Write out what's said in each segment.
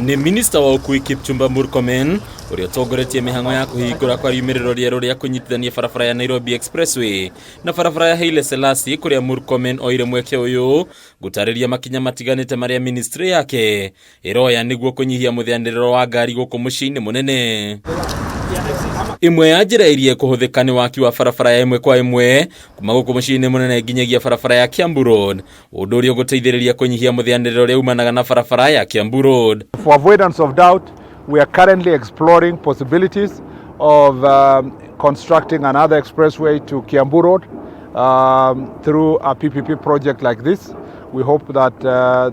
Ni Minista wa UKUUI KIPCHUMBA MURKOMEN uria utongoretie mihang'o ya kuhingura kwa riumiriro rieru ria kunyitithania barabara ya Nairobi Expressway na barabara ya Haile Selassie kuria MURKOMEN oire mweke uyu gutariria makinya matiganite maria ministry yake iroya niguo kunyihia muthianiriro wa ngari guku muciini munene. Imwe ya njira iria kuhuthika ni waki wa barabara ya imwe kwa imwe kuma guku muciini munene nginyagia barabara ya Kiambu Road, undu uria guteithiriria kunyihia muthianiriro ria umanaga na barabara ya Kiambu Road. For avoidance of doubt, we are currently exploring possibilities of constructing another expressway to Kiambu Road through a PPP project like this. We hope that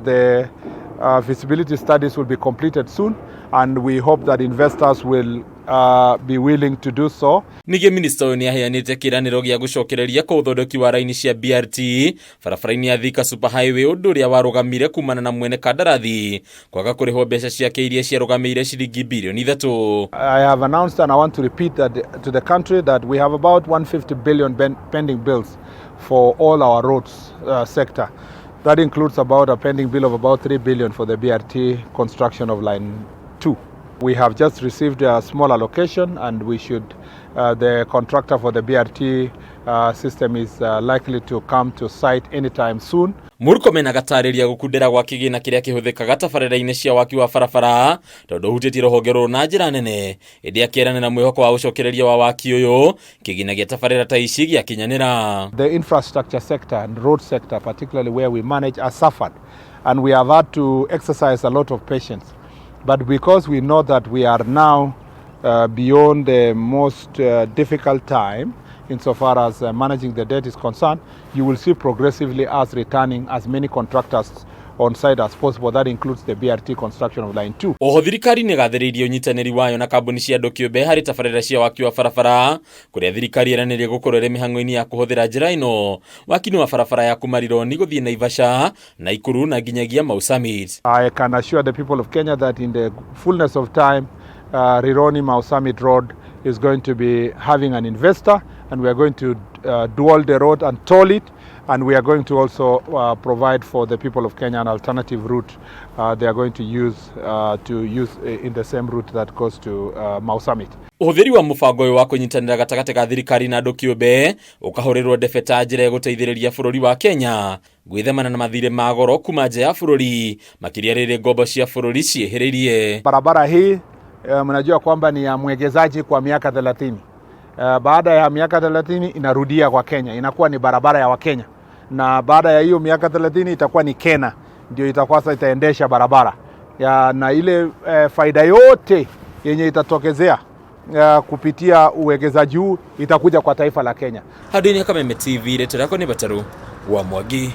the feasibility studies will be completed soon, and we hope that investors will be willing to do so. Nige Minista uyu niaheanite kiraniro gia gucokereria kwa uthondeki wa raini cia BRT barabara-ini ya Thika Super Highway, undu uria warugamire kumana na mwene kandarathi kwaga kurihwo mbeca ciake iria ciarugamire ciringi bilioni 3. I have announced and I want to repeat that to the country that we have about 150 billion pending bills for all our roads sector. That includes about a pending bill of about 3 billion for the BRT construction of line 2. We have just received a small allocation, and we should the contractor for the BRT system is likely to come to site anytime soon. MURKOMEN agatariria gukundira gwa kigina kiria kihuthikaga tabarira-ini cia waki wa barabara tondu hutĩtie rũhonge rũrũ na njĩra nene, ĩndĩ akĩranĩra mwĩhoko wa ũcokereria wa waki ũyũ kigina gĩa tabarĩra ta ici gĩakinyanĩra. The infrastructure sector and road sector, particularly where we manage, are suffered, and we have had to exercise a lot of patience. But because we know that we are now beyond the most difficult time insofar as managing the debt is concerned, you will see progressively us returning as many contractors on site as possible. That includes the BRT construction of line 2. Oho thirikari ni gathĩrĩirie unyitanĩri wayo na kambuni cia andũ kĩũmbe harĩ tabarĩra cia waki wa barabara, kuria thirikari ĩranĩria gũkorwo ĩrĩ mĩhang'o-inĩ ya kũhũthĩra njĩra ĩno waki-inĩ wa barabara ya kuma Rironi gũthiĩ Naivasha na Ikuru na nginyagia Mau Summit. I can assure the people of Kenya that in the fullness of time, Rironi Mau Summit Road is going to be having an investor, and we are going to dual the road and toll it, and we are going to also provide for the people of Kenya an alternative route they are going to use in the same route that goes to Mau Summit. Ũhũthĩri wa mũbango ũyũ wa kũnyitanĩra gatagatĩ ka thirikari na andũ kĩũmbe ũkahũrĩrwo ndebe ta njĩra gũteithĩrĩria bũrũri wa Kenya gwĩthemana na mathirĩ ma goro kuma nja ya bũrũri, makĩria rĩrĩ ngombo cia bũrũri ciĩhĩrĩirie. Barabara hii mnajua kwamba ni ya mwekezaji kwa miaka 30. Baada ya miaka 30 inarudia kwa Kenya, inakuwa ni barabara ya Wakenya, na baada ya hiyo miaka 30 itakuwa ni Kenya ndio itakuwa sasa itaendesha barabara na ile faida yote yenye itatokezea kupitia uwekezaji huu itakuja kwa taifa la Kenya. Hadini kama TV leto yako ni Bataru wa Mwagi.